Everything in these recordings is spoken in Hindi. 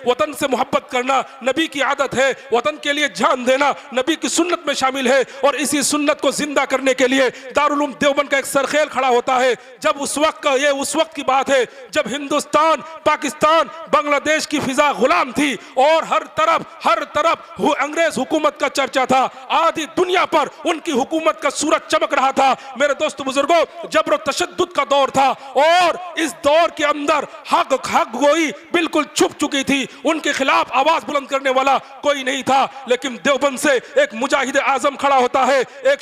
वतन से मोहब्बत करना नबी की आदत है, वतन के लिए जान देना नबी की सुन्नत में शामिल है। और इसी सुन्नत को जिंदा करने के लिए दारुल उलूम देवबंद का एक सरखेल खड़ा होता है। जब उस वक्त की बात है जब हिंदुस्तान, पाकिस्तान, बांग्लादेश की फिजा गुलाम थी और हर तरफ अंग्रेज हुकूमत का चर्चा था, आधी दुनिया पर उनकी हुकूमत का सूरज चमक रहा था। मेरे दोस्त बुजुर्गों, जबर तशद्दुद का दौर था और इस दौर के अंदर हक गोई बिल्कुल छुप चुकी थी, उनके खिलाफ आवाज बुलंद करने वाला कोई नहीं था। लेकिन देवबंद से एक मुजाहिद आजम खड़ा होता है, एक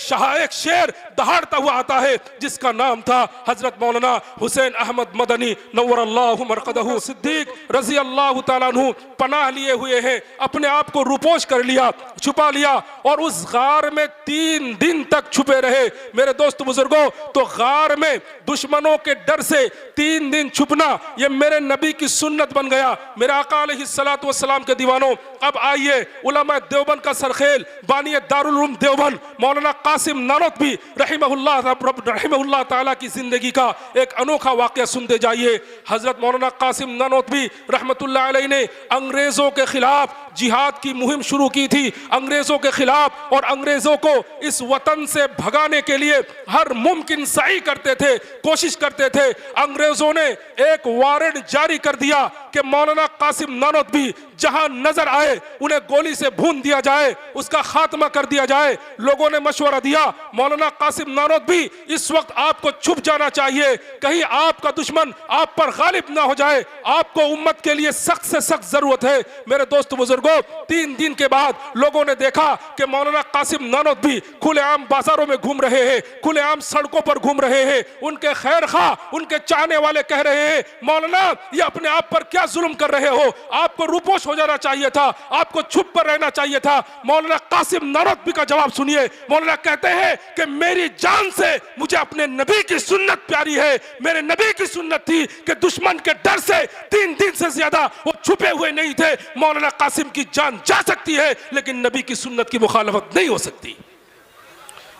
शेर दहाड़ता हुआ आता है जिसका नाम था हजरत मौलाना हुसैन अहमद मदनी नव्वरल्लाहु मरकदहु सिद्दीक रजी अल्लाह तआला अन्हु। पनाह लिए हुए हैं, अपने आप को रुपोश कर लिया, छुपा लिया और उस गार में 3 दिन तक छुपे रहे। मेरे दोस्त बुजुर्गों, तो गार में दुश्मनों के डर से 3 दिन छुपना यह मेरे नबी की सुन्नत बन गया। मेरे आका अलैहिस्सलातु वस्सलाम के दीवानों, अब आइए उलमा देवबंद का सरखेल बानी दारुल उलूम देवबंद मौलाना कासिम नानोतवी रहमहुल्लाह ताला की जिंदगी का एक अनोखा वाकया सुनते जाइए। हजरत मौलाना कासिम नानोतवी रहमतुल्लाह अलैह ने अंग्रेजों के खिलाफ जिहाद की मुहिम शुरू की थी, अंग्रेजों के खिलाफ, और अंग्रेजों को इस वतन से भगाने के लिए हर मुमकिन सही करते थे, कोशिश करते थे। अंग्रेजों ने एक वारंट जारी कर दिया कि मौलाना कासिम नानोतवी जहां नजर आए उन्हें गोली से भून दिया जाए, उसका खात्मा कर दिया जाए। लोगों ने मशवरा दिया, मौलाना कासिम नानोतवी इस वक्त आपको छुप जाना चाहिए, कहीं आपका दुश्मन आप पर गालिब ना हो जाए, आपको उम्मत के लिए सख्त से सख्त जरूरत है। मेरे दोस्त बुजुर्गों, 3 दिन के बाद लोगों ने देखा कि मौलाना कासिम नानोतवी खुलेआम बाजारों में घूम रहे हैं, खुलेआम सड़कों पर घूम रहे हैं। उनके खैर खा, उनके चाहने वाले कह रहे हैं, मौलाना ये अपने आप पर क्या जुल्म कर रहे हो, आपको रूपोश हो जाना चाहिए था, आपको छुप कर रहना चाहिए था। मौलाना कासिम नानोतवी का जवाब सुनिए। मौलाना कहते हैं कि मेरी जान से मुझे अपने नबी की सुन्नत प्यारी है। मेरे नबी की सुन्नत थी कि दुश्मन के डर से 3 दिन से ज्यादा वो छुपे हुए नहीं थे। मौलाना कासिम की जान जा सकती है लेकिन नबी की सुन्नत की मुखालफत नहीं हो सकती।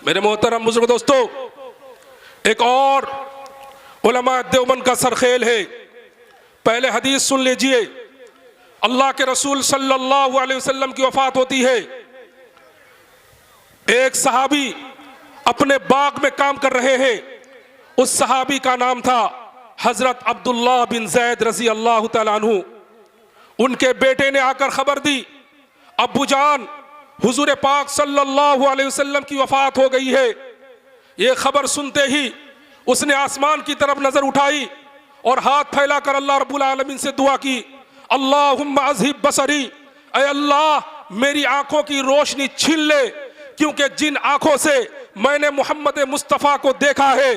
मेरे मोहतरम बुजुर्ग दोस्तों, एक और उलमा देवबंद का सरखेल है। पहले हदीस सुन लीजिए। अल्लाह के रसूल सल्लल्लाहु अलैहि वसल्लम की वफात होती है। एक सहाबी अपने बाग में काम कर रहे हैं। उस सहाबी का नाम था हजरत अब्दुल्लाह बिन जैद रजी अल्लाह तआला अन्हु। उनके बेटे ने आकर खबर दी, अब्बू जान, हुजूर पाक सल्लल्लाहु अलैहि वसल्लम की वफात हो गई है। ये खबर सुनते ही उसने आसमान की तरफ नजर उठाई और हाथ फैलाकर अल्लाह रब्बुल आलमीन से दुआ की, अल्लाहुम्मा अज़हिब बसरी, ऐ अल्लाह मेरी आंखों की रोशनी छीन ले, क्योंकि जिन आंखों से मैंने मोहम्मद मुस्तफ़ा को देखा है,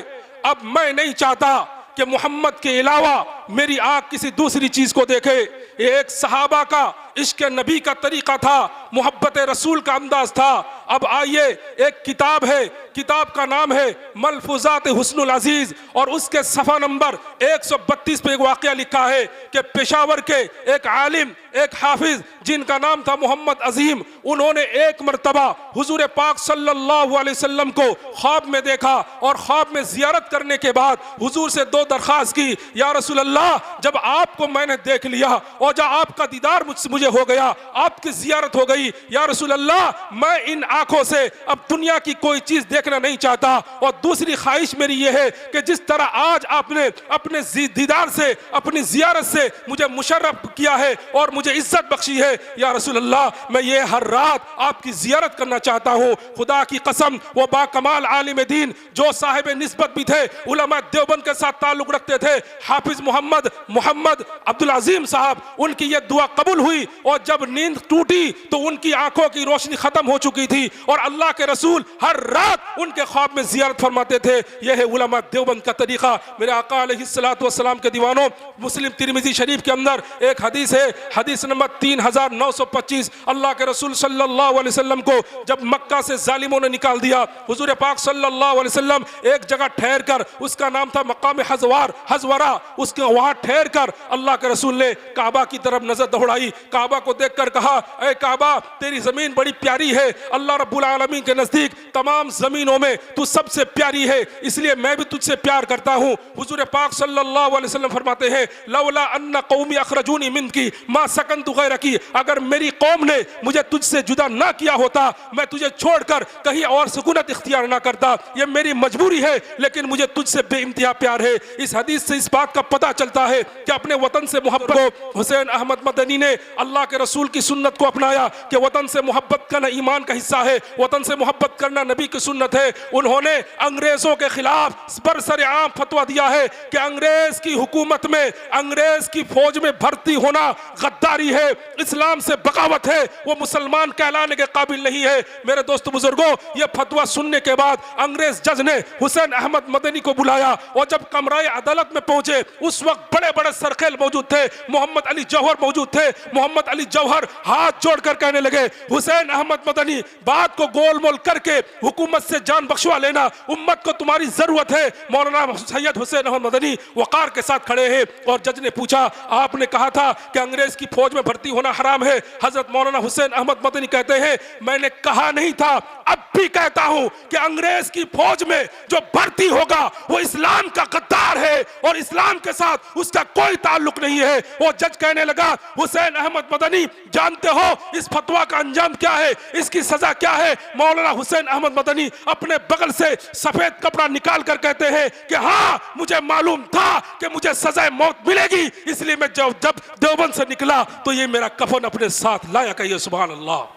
अब मैं नहीं चाहता कि मोहम्मद के अलावा मेरी आंख किसी दूसरी चीज को देखे। ये एक सहाबा का इश्क नबी का तरीका था, मोहब्बत रसूल का अंदाज था। अब आइए, एक किताब है, किताब का नाम है मलफूजात हुस्नुल अजीज, और उसके सफ़ा नंबर 132 पे एक वाक़या लिखा है कि पेशावर के एक आलिम, एक हाफिज जिनका नाम था मोहम्मद अजीम, उन्होंने एक मरतबा हुजूर पाक सल्लल्लाहु अलैहि वसल्लम को ख्वाब में देखा और ख्वाब में जियारत करने के बाद हुजूर से 2 दरख्वास्त की, या रसूल अल्लाह, जब आपको मैंने देख लिया और जब आपका दीदार मुझे हो गया, आपकी जियारत हो गई, या रसूल अल्लाह, मैं इन आंखों से अब दुनिया की कोई चीज देखना नहीं चाहता, और दूसरी ख्वाहिश मेरी यह है कि जिस तरह आज आपने अपने दीदार से, अपनी जियारत से मुझे मुशर्रफ किया है और मुझे इज्जत बख्शी है, या रसूल अल्लाह, मैं ये हर रात आपकी जियारत करना चाहता हूँ। खुदा की कसम, वो बाकमाल आलिम दीन जो साहिब निस्बत भी थे, उलमा देवबंद के साथ ताल्लुक रखते थे, हाफिज मोहम्मद अब्दुल अजीम साहब, उनकी ये दुआ कबूल हुई और जब नींद टूटी तो उनकी आंखों की रोशनी खत्म हो चुकी थी और अल्लाह के रसूल हर रात उनके ख्वाब में जियारत फरमाते थे। यह है उलमा देवबंद का तरीका। मेरे आका अलैहिस्सलातु वस्सलाम के दीवानों, मुस्लिम तिरमिजी शरीफ के अंदर एक हदीस है, हदीस नंबर 3925। अल्लाह के रसूल सल्लल्लाहु अलैहि वसल्लम को जब मक्का से जालिमों ने निकाल दिया, हुजूर पाक सल्लल्लाहु अलैहि वसल्लम एक जगह ठहर कर, उसका नाम था मकाम हज़वरा, उसके वहां ठहर कर अल्लाह के रसूल ने काबा की तरफ नजर दौड़ाई। काबा को देखकर कहा, ऐ काबा, तेरी जमीन बड़ी प्यारी है, अल्लाह रब्बुल आलमीन के नजदीक तमाम जमीन ज़मीनों में तू सबसे प्यारी है, इसलिए मैं भी तुझसे प्यार करता हूँ। हुजूर पाक सल्लल्लाहु अलैहि वसल्लम फरमाते हैं, लौला अन्ना कौमी अखरजूनी मिनकी मा सकन्तु गैरकी, अगर मेरी कौम ने मुझे तुझसे जुदा ना किया होता, मैं तुझे छोड़कर कहीं और सुकूनत इख्तियार ना करता। ये मेरी मजबूरी है, लेकिन मुझे तुझसे बेइंतहा प्यार है। इस हदीस से इस बात का पता चलता है कि अपने वतन से मोहब्बत को हुसैन अहमद मदनी ने अल्लाह के रसूल की सुन्नत को अपनाया कि वतन से मोहब्बत करना ईमान का हिस्सा है, वतन से मोहब्बत करना नबी की सुन्नत है। उन्होंने अंग्रेजों के खिलाफ बरसरेआम फतवा दिया है कि अंग्रेज की हुकूमत में, अंग्रेज की फौज में भर्ती होना गद्दारी है, इस्लाम से बगावत है, वो मुसलमान कहलाने के काबिल नहीं है। मेरे दोस्त बुजुर्गों, ये फतवा सुनने के बाद अंग्रेज जज ने हुसैन अहमद मदनी को बुलाया और जब कमराए अदालत में पहुंचे, उस वक्त बड़े बड़े सरखेल मौजूद थे, मोहम्मद अली जौहर मौजूद थे। मोहम्मद अली जौहर हाथ जोड़कर कहने लगे, हुसैन अहमद मदनी, बात को गोलमोल करके हुकूमत से जान बख्शवा लेना, उम्मत को तुम्हारी जरूरत है। मौलाना सैयद हुसैन अहमद मदनी वकार के साथ खड़े हैं और जज ने पूछा, आपने कहा था कि अंग्रेज की फौज में भर्ती होना हराम है। हजरत मौलाना हुसैन अहमद मदनी कहते हैं, मैंने कहा नहीं था, अब भी कहता हूं कि अंग्रेज की फौज में जो भर्ती होगा वो इस्लाम का गद्दार है और इस्लाम के साथ उसका कोई ताल्लुक नहीं है। वो जज कहने लगा, हुसैन अहमद मदनी, जानते हो इस फतवा का अंजाम क्या है, इसकी सजा क्या है? मौलाना हुसैन अहमद मदनी अपने बगल से सफेद कपड़ा निकाल कर कहते हैं कि हाँ, मुझे मालूम था कि मुझे सजाए मौत मिलेगी, इसलिए मैं जब देवबंद से निकला तो ये मेरा कफन अपने साथ लाया। कहिए सुभान अल्लाह।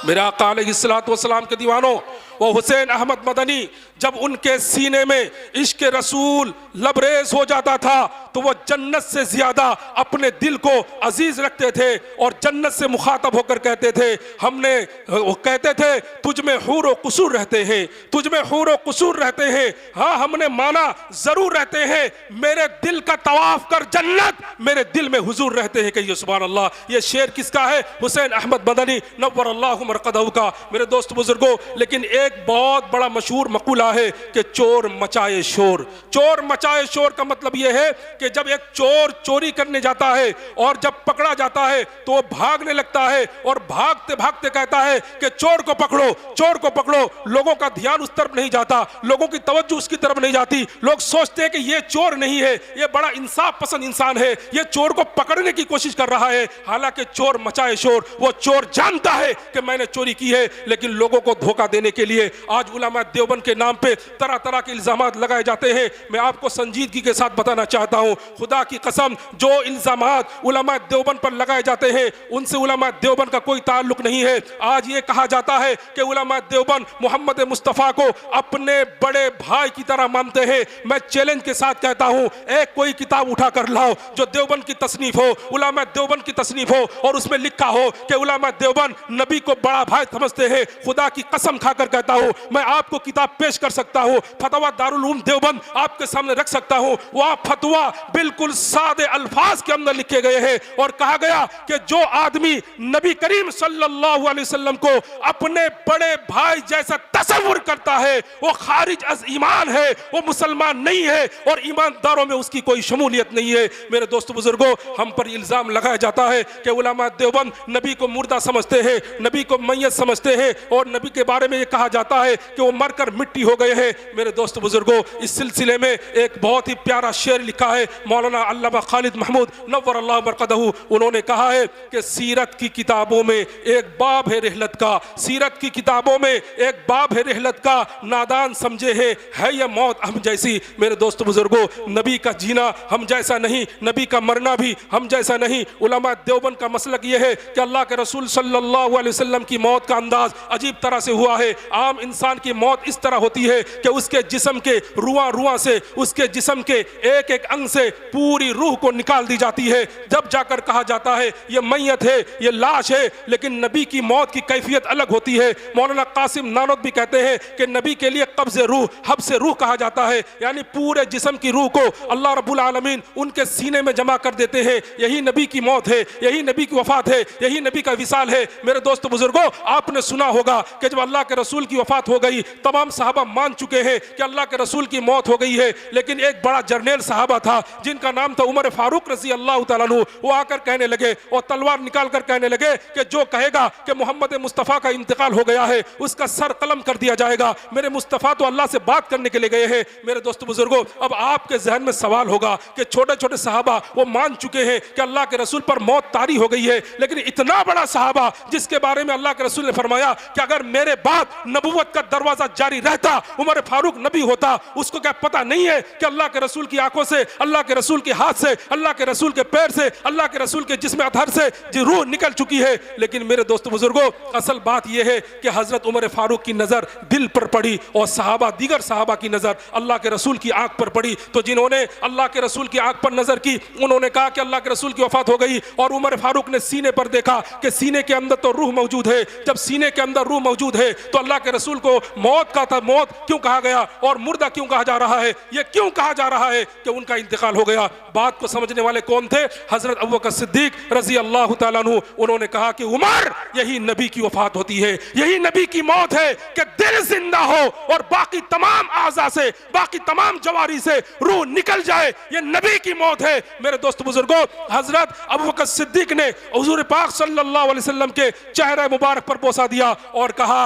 मेरा आका अलैहिस्सलातु वस्सलाम के दीवानों, वो हुसैन अहमद मदनी जब उनके सीने में इश्क रसूल लबरेज हो जाता था तो वो जन्नत से ज्यादा अपने दिल को अजीज रखते थे और जन्नत से मुखातब होकर कहते थे, वो कहते थे, तुझ में हूर व कुसूर रहते हैं, तुझ में हूर व कुसूर रहते हैं। हाँ, हमने माना जरूर रहते हैं, मेरे दिल का तवाफ कर जन्नत, मेरे दिल में हुजूर रहते हैं। कहिए सुभान अल्लाह। ये शेर किसका है? हुसैन अहमद मदनी नव्वर अल्लाहु मरकदहू का। मेरे दोस्त बुजुर्गों, लेकिन एक बहुत बड़ा मशहूर मकूला है कि चोर मचाए शोर। चोर मचाए शोर का मतलब यह है कि जब एक चोर चोरी करने जाता है और जब पकड़ा जाता है तो वो भागने लगता है और भागते भागते कहता है कि चोर को पकड़ो, चोर को पकड़ो। लोगों का ध्यान उस तरफ नहीं जाता, लोगों की तवज्जो उसकी तरफ नहीं जाती। लोग सोचते हैं कि ये चोर नहीं है, ये बड़ा इंसाफ पसंद इंसान है, ये चोर को पकड़ने की कोशिश कर रहा है। हालांकि चोर मचाए शोर, वो चोर जानता है कि मैंने चोरी की है, लेकिन लोगों को धोखा देने के लिए आज उलमा देवबंद के नाम पे तरह तरह के इल्जामात लगाए जाते हैं। मैं आपको संजीदगी के साथ बताना चाहता हूं, खुदा की कसम, जो इल्जामात उलमा देवबंद पर लगाए जाते हैं उनसे उलमा देवबंद का कोई ताल्लुक नहीं है। आज ये कहा जाता है कि उलमा देवबंद मोहम्मद मुस्तफ़ा को अपने बड़े भाई की तरह मानते हैं। मैं चैलेंज के साथ कहता हूं, एक कोई किताब उठा कर लाओ जो देवबंद की तसनीफ हो, उलमा देवबंद की तसनीफ हो और उसमें लिखा हो कि उलमा देवबंद नबी को बड़ा भाई समझते हैं। खुदा की कसम खाकर कहता हूं, मैं आपको किताब पेश कर सकता हूं, फतवा दारुल उलूम देवबंद आपके सामने रख सकता हूं। वह फतवा बिल्कुल सादे अल्फाज के अंदर लिखे गए हैं और कहा गया कि जो आदमी नबी करीम सल्लल्लाहु अलैहि वसल्लम को अपने बड़े भाई जैसा तसव्वुर करता है वो खारिज अज ईमान है, वो मुसलमान नहीं है और ईमानदारों में उसकी कोई शमूलियत नहीं है। मेरे दोस्तों बुजुर्गों, हम पर इल्जाम लगाया जाता है कि उलमा देवबंद नबी को मुर्दा समझते हैं, नबी को मैयत समझते हैं और नबी के बारे में ये कहा जाता है कि वो मरकर मिट्टी हो गए हैं। मेरे दोस्त बुजुर्गों, इस सिलसिले में एक बहुत ही प्यारा शेर लिखा है मौलाना अल्लामा खालिद महमूद नव्वर अल्लाह बरकतहू। उन्होंने कहा है कि सीरत की किताबों में एक बाब है रहलत का, सीरत की किताबों में एक बाब है रहलत का, नादान समझे है यह मौत हम जैसी। मेरे दोस्त बुजुर्गों, नबी का जीना हम जैसा नहीं, नबी का मरना भी हम जैसा नहीं। उलमा देवबंद का मसलक यह है कि अल्लाह के रसूल सल्लल्लाहु अलैहि वसल्लम की मौत का अंदाज अजीब तरह से हुआ है। आम इंसान की मौत इस तरह होती है कि उसके जिस्म के रुआ से, उसके जिस्म के एक एक अंग से पूरी रूह को निकाल दी जाती है। जब जाकर कहा जाता है ये मैयत है, ये लाश है, लेकिन नबी की मौत की कैफियत अलग होती है। मौलाना कासिम नानोद भी कहते हैं कि नबी के लिए कब्ज़े रूह, हब्से रूह कहा जाता है, यानी पूरे जिस्म की रूह को अल्लाह रब्बुल आलमीन उनके सीने में जमा कर देते हैं। यही नबी की मौत है, यही नबी की वफात है, यही नबी का विसाल है। मेरे दोस्त बुजुर्गों, आपने सुना होगा कि जब अल्लाह के रसूल की वफात हो गई, तमाम सहाबा मान चुके हैं कि अल्लाह के रसूल की मौत हो गई है, लेकिन एक बड़ा जर्नैल सहाबा था जिनका नाम था उमर फारूक रजी अल्लाह तआला अन्हु, वो आकर कहने लगे और तलवार निकाल कर कहने लगे कि जो कहेगा कि मोहम्मद मुस्तफ़ा का इंतकाल हो गया है उसका सर कलम कर दिया जाएगा। मेरे मुस्तफ़ा तो अल्लाह से बात करने के लिए गए हैं। मेरे दोस्तों बुजुर्गों, अब आपके जहन में सवाल होगा कि छोटे छोटे सहाबा वो मान चुके हैं कि अल्लाह के रसूल पर मौत तारी हो गई है, लेकिन इतना बड़ा सहाबा जिसके बारे में अल्लाह के रसूल ने फरमाया कि अगर मेरे बाद नबूवत का दरवाजा जारी रहता, उमर फारूक नबी होता, उसको क्या पता नहीं है कि अल्लाह के रसूल की आंखों से, अल्लाह के रसूल के हाथ से, अल्लाह के रसूल के पैर से, अल्लाह के रसूल के जिस्म अतहर से रूह निकल चुकी है। लेकिन मेरे दोस्तों बुजुर्गों, असल बात यह है कि हजरत उमर फारूक की नजर दिल पर पड़ी और सहाबा, दीगर सहाबा की नजर अल्लाह के रसूल की आंख पर पड़ी। तो जिन्होंने अल्लाह के रसूल की आंख पर नजर की उन्होंने कहा कि अल्लाह के रसूल की वफात हो गई, और उमर फारूक ने सीने पर देखा कि सीने के अंदर तो रूह मौजूद है। जब सीने के अंदर रूह मौजूद है तो अल्लाह के रसूल को मौत का था, मौत क्यों कहा गया और मुर्दा क्यों कहा जा रहा है? ये क्यों कहा जा रहा है कि उनका इंतकाल हो गया? बात को समझने वाले कौन थे? हजरत अबू बकर सिद्दीक रजी अल्लाह तआला अन्हु। उन्होंने कहा कि उमर, यही नबी की वफात होती है, यही नबी की मौत है कि दिल जिंदा हो और बाकी तमाम आज़ा से, बाकी तमाम जवारी से रूह निकल जाए, ये नबी की मौत है। मेरे दोस्त बुजुर्गों, हजरत अबू बकर सिद्दीक ने हुजूर पाक सल्लल्लाहु अलैहि वसल्लम के चेहरे मुबारक पर बोसा दिया और कहा,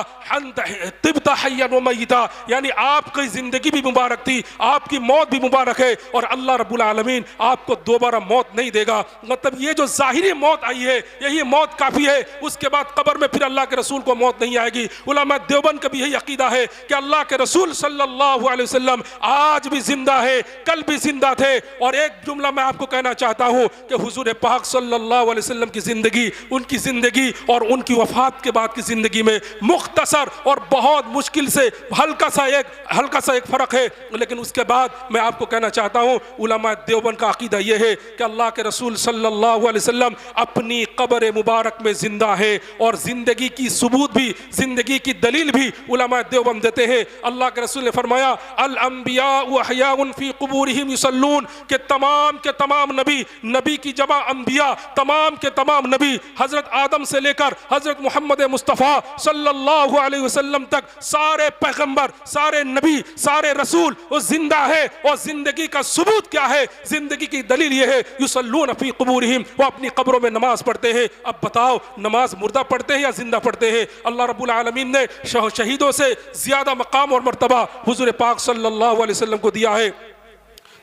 तिब्ता हय्यन व मय्यिता, यानी आपकी जिंदगी भी मुबारक थी, आपकी मौत भी मुबारक है और अल्लाह रब्बुल आलमीन आपको दोबारा मौत नहीं देगा। मतलब ये जो जाहिरी मौत आई है यही मौत काफी है, उसके बाद कब्र में फिर अल्लाह के रसूल को मौत नहीं आएगी। उलमा देवबंद का भी यही अकीदा है कि अल्लाह के रसूल सल्लल्लाहु अलैहि वसल्लम आज भी जिंदा है, कल भी जिंदा थे। और एक जुमला मैं आपको कहना चाहता हूं कि हुजूर पाक सल्लल्लाहु अलैहि वसल्लम की जिंदगी, उनकी जिंदगी और उनकी वफात के बाद की जिंदगी में मुख्तसर और बहुत मुश्किल से हल्का सा एक फर्क है। लेकिन उसके बाद मैं आपको कहना चाहता हूं, उलमा देवबंद का अकीदा यह है कि अल्लाह के रसूल सल्लल्लाहु अलैहि वसल्लम अपनी कब्र मुबारक में जिंदा है और जिंदगी की सबूत भी, जिंदगी की दलील भी उलमा देवबंद देते हैं। अल्लाह के रसूल ने फरमाया, अल अंबिया व हयाउन फी कुबूरिहिम युसल्लून, के तमाम नबी, नबी की जमा अंबिया, तमाम के तमाम नबी, हजरत आदम से लेकर हजरत मोहम्मद मुस्तफ़ा सल्लल्लाहु अलैहि वसल्लम तक सारे पैगंबर, सारे नबी, सारे रसूल वो जिंदा है। और जिंदगी का सबूत क्या है? जिंदगी की दलील ये है, युसल्लून फी कुबूरिहिम, वो अपनी कब्रों में नमाज पढ़ते हैं। अब बताओ, नमाज मुर्दा पढ़ते हैं या जिंदा पढ़ते हैं? अल्लाह रब्बुल आलमीन ने शहीदों से ज्यादा मकाम और मर्तबा हुजूर पाक सल्लल्लाहु अलैहि वसल्लम को दिया है।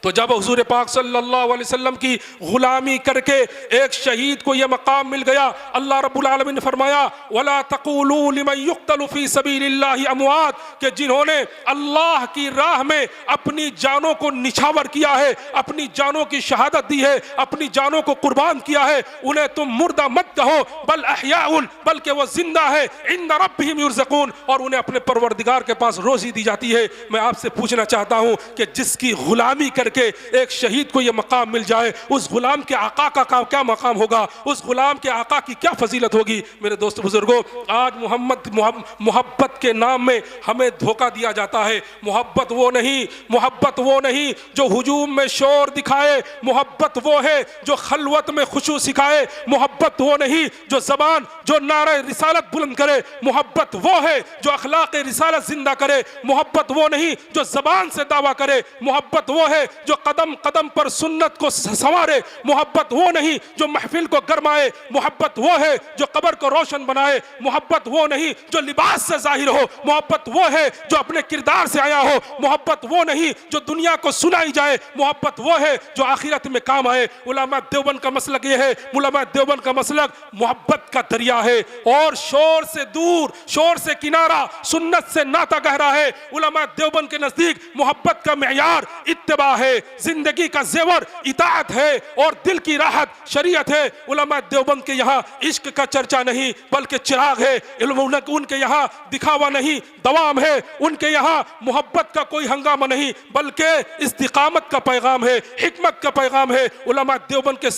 तो जब हुजूर पाक सल्लल्लाहु अलैहि वसल्लम की गुलामी करके एक शहीद को यह मकाम मिल गया, अल्लाह रब्बुल आलमीन ने फरमाया, वला तक़ूलू लिमन युक़्तलु फ़ी सबीलिल्लाहि अमवात, कि जिन्होंने अल्लाह की राह में अपनी जानों को निछावर किया है, अपनी जानों की शहादत दी है, अपनी जानों को कुर्बान किया है, उन्हें तुम मुर्दा मत कहो, बल अहयाउन, बल्कि वो जिंदा है, इंद रब्बिहिम युरज़क़ून, और उन्हें अपने परवरदिगार के पास रोजी दी जाती है। मैं आपसे पूछना चाहता हूँ कि जिसकी गुलामी करके एक शहीद को यह मकाम मिल जाए, उस गुलाम के आका का क्या मकाम होगा? उस गुलाम के आका की क्या फजीलत होगी? मेरे दोस्त बुजुर्गों, आज मोहब्बत के नाम में हमें धोखा दिया जाता है। मोहब्बत वो नहीं जो हुजूम में शोर दिखाए, मोहब्बत वो है जो खलवत में खुशू सिखाए, मोहब्बत वो नहीं जो जबान, जो नारे रिसालत बुलंद करे, मोहब्बत वो है जो अखलाक रिसालत जिंदा करे, मोहब्बत वो नहीं जो जबान से दावा करे, मोहब्बत वो है जो कदम कदम पर सुन्नत को संवारे, मोहब्बत वो नहीं जो महफिल को गरमाए, मोहब्बत वो है जो कब्र को रोशन बनाए, मोहब्बत वो नहीं जो लिबास से जाहिर हो, मोहब्बत वो है जो अपने किरदार से आया हो, मोहब्बत वो नहीं जो दुनिया को सुनाई जाए, मोहब्बत वो है जो आखिरत में काम आए। उलमा देवबंद का मसलक ये है, उलमा देवबंद का मसलक मोहब्बत का दरिया है और शोर से दूर, शोर से किनारा, सुन्नत से नाता गहरा है। उलमा देवबंद के नजदीक मोहब्बत का मेयार इत्तिबा है, जिंदगी का जेवर इताअत है और दिल की राहत शरीयत है। उलमा देवबंद के यहाँ इश्क का चर्चा नहीं बल्कि चिराग है, उनके यहाँ दिखावा नहीं दवाम है, उनके यहाँ मोहब्बत का कोई हंगामा नहीं बल्कि इस्तिकामत का पैगाम है, हिकमत का पैगाम है। उलमा देवबंद के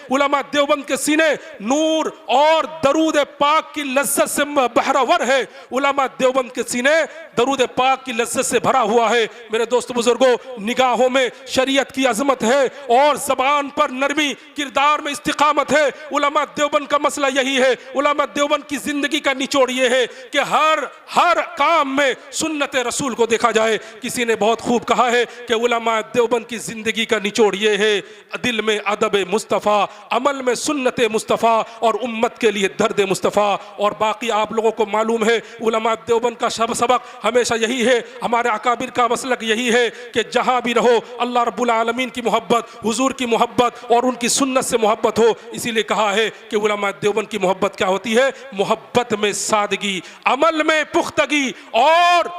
उलमा देवबंद के सीने नूर और दरूद पाक की लज्जत से बहरावर है। उलमा देवबंद के सीने दरूद पाक की लज्जत से भरा हुआ है। मेरे दोस्त बुजुर्गों, निगाहों में शरीयत की अजमत है और ज़बान पर नरमी, किरदार में इस्तिकामत है। उलमा देवबंद का मसला यही है, उलमा देवबंद की जिंदगी का निचोड़ ये है कि हर काम में सुन्नत रसूल को देखा जाए। किसी ने बहुत खूब कहा है कि उलमा देवबंद की जिंदगी का निचोड़ ये है, दिल में अदब मुस्तफ़ा, अमल में सुन्नत मुस्तफ़ा और उम्मत के लिए दर्द मुस्तफ़ा। और बाकी आप लोगों को मालूम है उलमा देवबंद का सबक हमेशा यही है, हमारे अकाबिर का मसलक यही है कि जहाँ भी रहो अल्लाह रब्बुल आलमीन की मोहब्बत, हुजूर की मोहब्बत और उनकी सुन्नत से मोहब्बत हो। इसीलिए कहा है कि उलमा देवबंद की मोहब्बत क्या होती है? मोहब्बत में सादगी, अमल में पुख्तगी और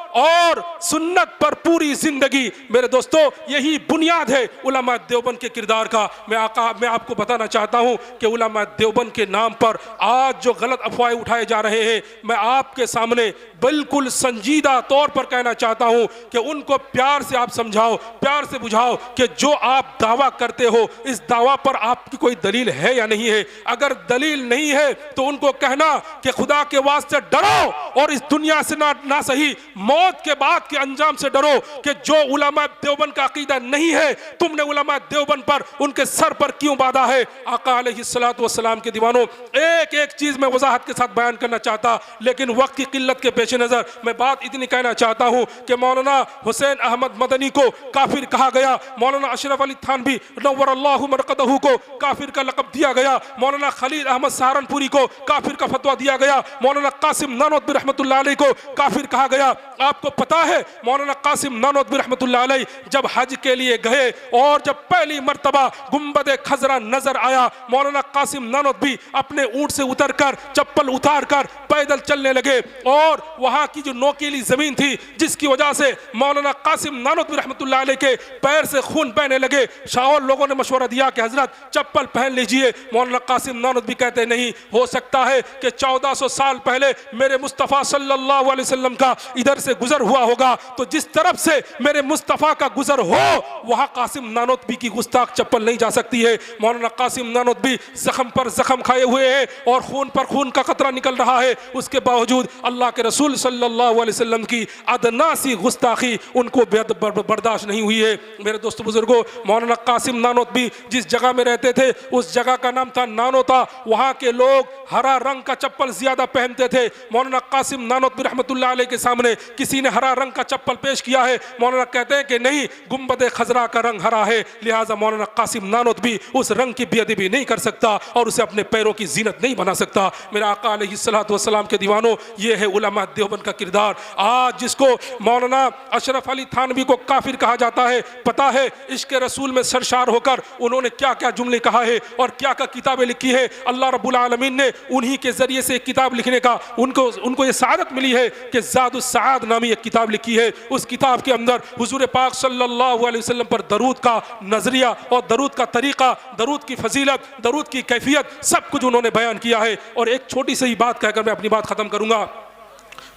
सुन्नत पर पूरी जिंदगी। मेरे दोस्तों यही बुनियाद है उलमा देवबंद के किरदार का। मैं आपको बताना चाहता हूं कि उलमा देवबंद के नाम पर आज जो गलत अफवाहें उठाए जा रहे हैं, मैं आपके सामने बिल्कुल संजीदा तौर पर कहना चाहता हूं कि उनको प्यार से आप समझाओ, प्यार से बुझाओ कि जो आप दावा करते हो इस दावा पर आपकी कोई दलील है या नहीं है। अगर दलील नहीं है तो उनको कहना कि खुदा के वास्ते डरो और इस दुनिया से ना सही मौत के बाद के अंजाम से डरो कि जो उलमा देवबंद का अकीदा नहीं है, तुमने उलमा देवबंद पर उनके सर पर क्यों बांधा है। आका अलैहिस्सलातु वस्सलाम के दीवानों, एक एक चीज मैं वजाहत के साथ बयान करना चाहता, लेकिन वक्त की किल्लत के पेश नजर मैं बात इतनी कहना चाहता हूं कि मौलाना हुसैन अहमद मदनी को काफिर कहा गया, मौलाना अशरफ अली थानवी नव्वरल्लाहु मरकदहू को काफिर का लक़ब दिया गया, मौलाना खलील अहमद सहारनपुरी को काफिर का फतवा दिया गया, मौलाना कासिम नानोतवी रहमतुल्लाह अलैह को काफिर कहा गया। आपको पता है मौलाना कासिम नानोतवी रहमतुल्लाह अलैह जब हज के लिए गए और जब पहली मर्तबा गुंबद खजरा नजर आया, मौलाना कासिम नानोतवी अपने ऊंट से उतरकर चप्पल उतारकर पैदल चलने लगे और वहां की जो नोकीली जमीन थी जिसकी वजह से मौलाना कासिम नानोतवी रहमतुल्लाह अलैह के पैर से खून बहने लगे। शाह लोगों ने मशवरा दिया कि हजरत चप्पल पहन लीजिए। मौलाना कासिम नानोतवी कहते नहीं, हो सकता है कि 1400 साल पहले मेरे मुस्तफ़ा सल्लल्लाहु अलैहि वसल्लम का इधर से गुजर हुआ होगा, तो जिस तरफ से मेरे मुस्तफ़ा का गुजर हो वहां कासिम नानोतवी की गुस्ताख चप्पल नहीं जा सकती है। मौलाना कासिम नानोतवी जख्म पर जख्म खाए हुए हैं और खून पर खून का कतरा निकल रहा है, उसके बावजूद अल्लाह के रसूल सल्लल्लाहु अलैहि वसल्लम की अदना सी गुस्ताखी उनको बर्दाश्त नहीं हुई है। मेरे दोस्तों बुजुर्गों, मौलाना कासिम नानोतवी जिस जगह में रहते थे उस जगह का नाम था नानोता। वहाँ के लोग हरा रंग का चप्पल ज्यादा पहनते थे। मौलाना कासिम नानोतवी रहमतुल्लाह अलैह के सामने किसी ने हरा रंग का चप्पल पेश किया है, मौलाना कहते हैं कि नहीं, गुंबद खजरा का रंग हरा है, लिहाजा मौलाना कासिम नानोतवी उस रंग की बेअदबी नहीं कर सकता और उसे अपने पैरों की जीनत नहीं बना सकता। मेरा आका अलैहिस्सलातु वस्सलाम के दीवानों, ये है उलमा देवबंद का किरदार। आज जिसको मौलाना अशरफ अली थानवी को काफिर कहा जाता है, पता है इश्क रसूल में सरशार होकर उन्होंने क्या क्या जुमले कहा है और क्या क्या किताबें लिखी है। अल्लाह रब्बुल आलमीन ने उन्हीं के जरिए से एक किताब लिखने का उनको ये सआदत मिली है कि ज़ादुस सआद नामी एक किताब लिखी है। उस किताब के अंदर हुजूर पाक सल्लल्लाहु अलैहि वसल्लम पर दरूद का नजरिया और दरूद का तरीका, दरूद की फजीलत, दरूद की कैफियत सब कुछ उन्होंने बयान किया है। और एक छोटी सी बात कहकर मैं अपनी बात खत्म करूंगा।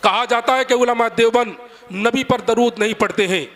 कहा जाता है कि उलमा देवबंद नबी पर दरूद नहीं पढ़ते हैं।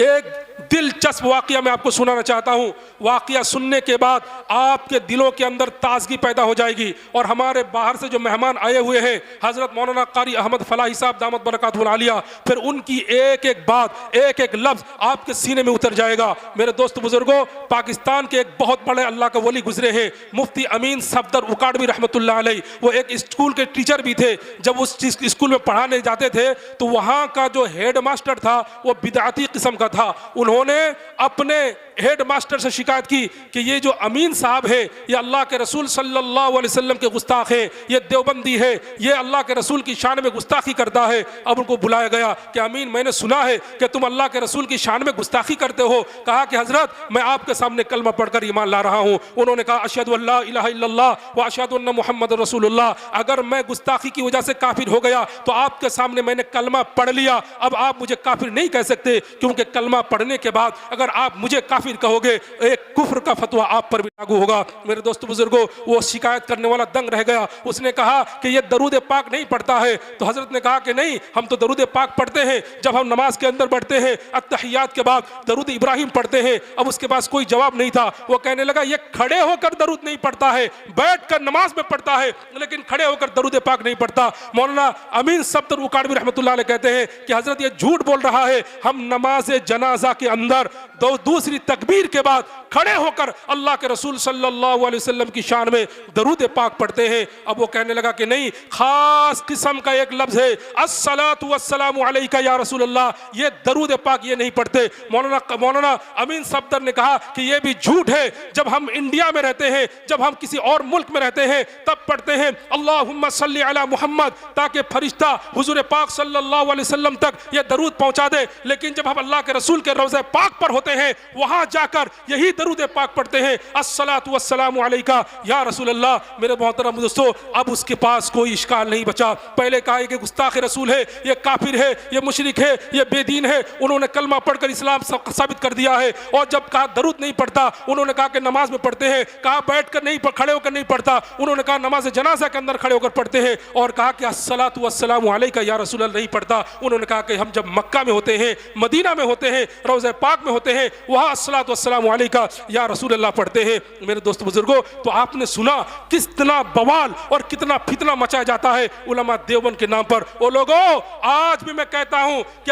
एक दिलचस्प वाक़या मैं आपको सुनाना चाहता हूँ। वाक़या सुनने के बाद आपके दिलों के अंदर ताजगी पैदा हो जाएगी। और हमारे बाहर से जो मेहमान आए हुए हैं, हज़रत मौलाना कारी अहमद फलाही साहब दामत बरकातुहुल आलिया, फिर उनकी एक एक बात, एक एक लफ्ज़ आपके सीने में उतर जाएगा। मेरे दोस्त बुजुर्गों, पाकिस्तान के एक बहुत बड़े अल्लाह के वली गुजरे हैं, मुफ्ती अमीन सफदर उकाड़वी रहमतुल्लाह अलैह। वो एक स्कूल के टीचर भी थे। जब उस स्कूल में पढ़ाने जाते थे तो वहाँ का जो हेड मास्टर था वो बिदअती किस्म का था। उन्होंने अपने हेड मास्टर से शिकायत की कि ये जो अमीन साहब है ये अल्लाह के रसूल सल्लल्लाहु अलैहि वसल्लम के गुस्ताख है, ये देवबंदी है, ये अल्लाह के रसूल की शान में गुस्ताखी करता है। अब उनको बुलाया गया कि अमीन, मैंने सुना है कि तुम अल्लाह के रसूल की शान में गुस्ताखी करते हो। कहा कि हजरत, मैं आपके सामने कलमा पढ़कर ईमान ला रहा हूँ। उन्होंने कहा अशहदु अल्ला इलाहा इल्लल्लाह व अशहदु अन्ना मुहम्मद रसूलुल्लाह। अगर मैं गुस्ताखी की वजह से काफिर हो गया तो आपके सामने मैंने कलमा पढ़ लिया, अब आप मुझे काफिर नहीं कह सकते, क्योंकि कलमा पढ़ने के बाद अगर आप मुझे काफिर काफिर कहोगे, एक कुफ्र का फतवा आप पर भी लागू होगा। मेरे दोस्तों बुजुर्गों, वो शिकायत करने वाला दंग रह गया। उसने कहा कि ये दरूद पाक नहीं पढ़ता है। तो हजरत ने कहा कि नहीं, हम तो दरूद पाक पढ़ते हैं जब हम नमाज के अंदर बढ़ते हैं, अत्तहियात के बाद दरूद इब्राहिम पढ़ते हैं। अब उसके पास कोई जवाब नहीं था। वो कहने लगा ये खड़े होकर दरूद नहीं पढ़ता है, बैठकर नमाज में पढ़ता है, लेकिन खड़े होकर दरूद पाक नहीं पढ़ता। मौलाना अमीन सब्तर उकाड़वी रहमतुल्लाह अलैह कहते हैं कि हजरत ये झूठ बोल रहा है। हम नमाज जनाजा के अंदर दूसरी तकबीर के बाद खड़े होकर अल्लाह के रसूल सल्लल्लाहु अलैहि वसल्लम की शान में दरूद पाक पढ़ते हैं। अब वो कहने लगा कि नहीं, खास किस्म का एक लफ्ज है अस्सलातु वस्सलामु अलैका या रसूल अल्लाह, ये दरूद पाक ये नहीं पढ़ते। मौलाना अमीन सब्तर ने कहा कि ये भी झूठ है। जब हम इंडिया में रहते हैं, जब हम किसी और मुल्क में रहते हैं, तब पढ़ते हैं अल्लाहुम्मा सल्ली अला मुहम्मद, ताकि फरिश्ता हुजूर पाक सल्लल्लाहु अलैहि वसल्लम तक ये दरूद पहुंचा दे। लेकिन जब हम अल्लाह के रसूल के रोज़े पाक पर होते हैं, वहां जाकर यही दरूद पाक पढ़ते हैं अस्सलातु वस्सलामु अलैका या रसूल अल्लाह। मेरे मोहतरम दोस्तों, अब उसके पास कोई इश्काल नहीं बचा। पहले कहा कि गुस्ताख रसूल है, ये काफिर है, ये मुशरिक है, ये बेदीन है, उन्होंने कलमा पढ़कर इस्लाम साबित कर दिया है। और जब कहा दरूद नहीं पढ़ता, उन्होंने कहा कि नमाज में पढ़ते हैं। कहा बैठकर नहीं, खड़े होकर नहीं पढ़ता, उन्होंने कहा नमाज जनाजा के अंदर खड़े होकर पढ़ते हैं। और कहा कि अस्सलातु वस्सलामु अलैका या रसूल अल्लाह नहीं पढ़ता, उन्होंने कहा कि हम जब मक्का में होते हैं, मदीना में होते हैं, रोज़े पाक में होते हैं, वहाँ अस्सलातु वस्सलामु अलैका या रसूल अल्लाह पढ़ते हैं। मेरे दोस्त बुजुर्गों, तो आपने सुना कितना बवाल और कितना फितना मचाया जाता है उलमा देवबंद के नाम पर। ओ लोगों, आज भी मैं कहता हूं कि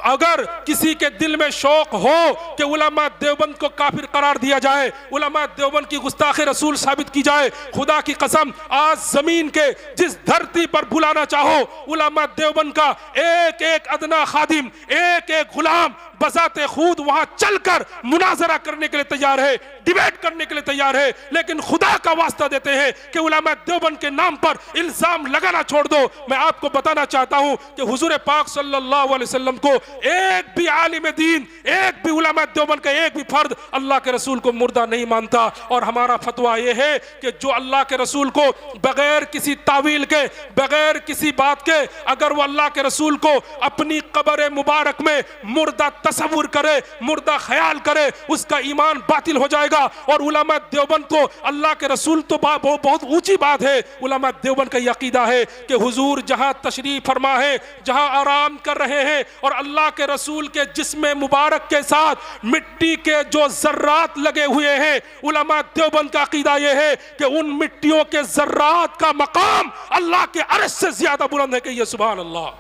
अगर किसी के दिल में शौक हो कि उलमा देवबंद को काफिर करार दिया जाए, उलमा देवबंद की गुस्ताखी रसूल साबित की जाए, खुदा की कसम आज जमीन के जिस धरती पर बुलाना चाहो, उलमा देवबंद का एक एक अदना खादिम, एक एक गुलाम बजाते खुद वहां चलकर मुनाजरा करने के लिए तैयार है, डिबेट करने के लिए तैयार है। लेकिन खुदा का वास्ता देते हैं कि उलमा देवबंद के नाम पर इल्जाम लगाना छोड़ दो। मैं आपको बताना चाहता हूं कि हुजूर पाक सल्लल्लाहु अलैहि वसल्लम को एक भी आलिम दीन, एक भी उलमा देवबंद का एक भी फर्द अल्लाह के रसूल को मुर्दा नहीं मानता। और हमारा फतवा यह है कि जो अल्लाह के रसूल को बगैर किसी तावील के, बगैर किसी बात के, अगर वो अल्लाह के रसूल को अपनी कब्र मुबारक में मुर्दा तसव्वुर करे, मुर्दा ख्याल करे, उसका ईमान बातिल हो जाएगा। और उलमा देवबंद को अल्लाह के रसूल तो बहुत ऊंची बात है। उलमा देवबंद का अकीदा है कि हुजूर जहां तशरीफ फरमा है, जहां आराम कर रहे हैं, और अल्लाह के रसूल के जिस्म मुबारक के साथ मिट्टी के जो जर्रात लगे हुए हैं, उलमा देवबंद का अकीदा यह है कि उन मिट्टियों के जर्रात का मकाम अल्लाह के अर्श से ज्यादा बुलंद है कि ये सुभान अल्लाह।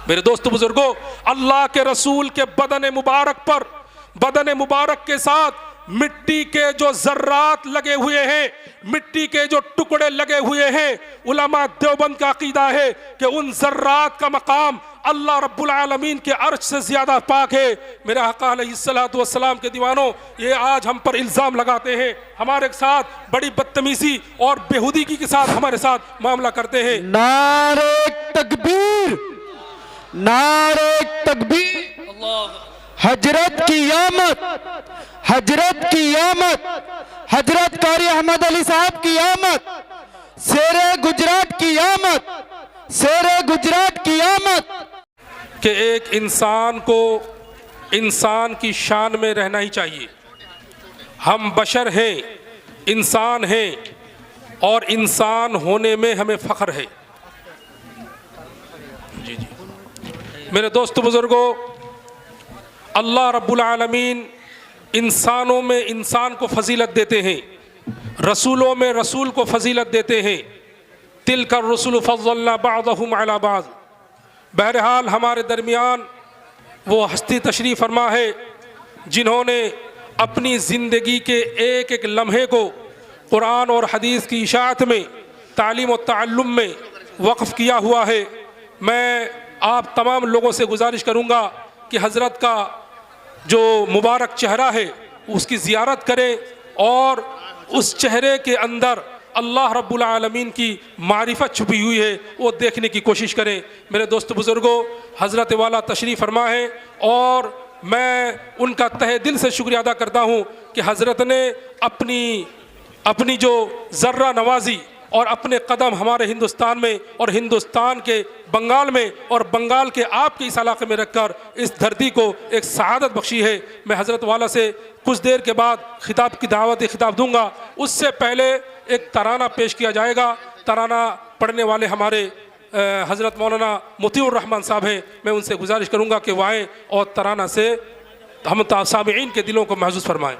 मेरे दोस्तों बुजुर्गों, अल्लाह के रसूल के बदन मुबारक पर, बदन मुबारक के साथ मिट्टी के जो जर्रात लगे हुए हैं, मिट्टी के जो टुकड़े लगे हुए हैं, उलमा देवबंद का अकीदा है कि उन जर्रात का मकाम अल्लाह रब्बुल आलमीन के अर्श से ज्यादा पाक है। मेरे आका अलैहिस्सलातु वस्सलाम के दीवानों, ये आज हम पर इल्जाम लगाते हैं, हमारे साथ बड़ी बदतमीजी और बेहुदगी के साथ हमारे साथ मामला करते हैं। नारे तकबीर, नारे तकबीर, हजरत की आमद, हजरत की आमद, हजरत कारी अहमद अली साहब की आमद, शेरे गुजरात की आमद, शेरे गुजरात की आमद। कि एक इंसान को इंसान की शान में रहना ही चाहिए। हम बशर हैं, इंसान हैं, और इंसान होने में हमें फ़ख्र है। जी जी मेरे दोस्त बुजुर्गों, अल्लाह रब्बुल आलमीन इंसानों में इंसान को फजीलत देते हैं, रसूलों में रसूल को फजीलत देते हैं। तिलका रसूल फज़्ज़लना बअदहुम अला बअद। बहरहाल हमारे दरमियान वो हस्ती तशरीफ़ फरमा है जिन्होंने अपनी ज़िंदगी के एक एक लम्हे को कुरान और हदीस की इशाअत में, तालीम और तअल्लुम में वक़्फ़ किया हुआ है। मैं आप तमाम लोगों से गुजारिश करूँगा कि हज़रत का जो मुबारक चेहरा है उसकी ज़ियारत करें और उस चेहरे के अंदर अल्लाह रब्बुल आलमीन की मारिफत छुपी हुई है वो देखने की कोशिश करें। मेरे दोस्त बुज़ुर्गों, हज़रत वाला तशरीफ़ फरमा है और मैं उनका तहे दिल से शुक्रिया अदा करता हूँ कि हज़रत ने अपनी जो ज़र्रा नवाजी, और अपने कदम हमारे हिंदुस्तान में और हिंदुस्तान के बंगाल में और बंगाल के आपके इस इलाके में रखकर इस धरती को एक सआदत बख्शी है। मैं हज़रत वाला से कुछ देर के बाद खिताब की दावत खिताब दूंगा, उससे पहले एक तराना पेश किया जाएगा। तराना पढ़ने वाले हमारे हज़रत मौलाना मुतीउर रहमान साहब हैं। मैं उनसे गुजारिश करूंगा कि वो आएँ और तराना से हम सामीईन के दिलों को महसूस फरमाएँ।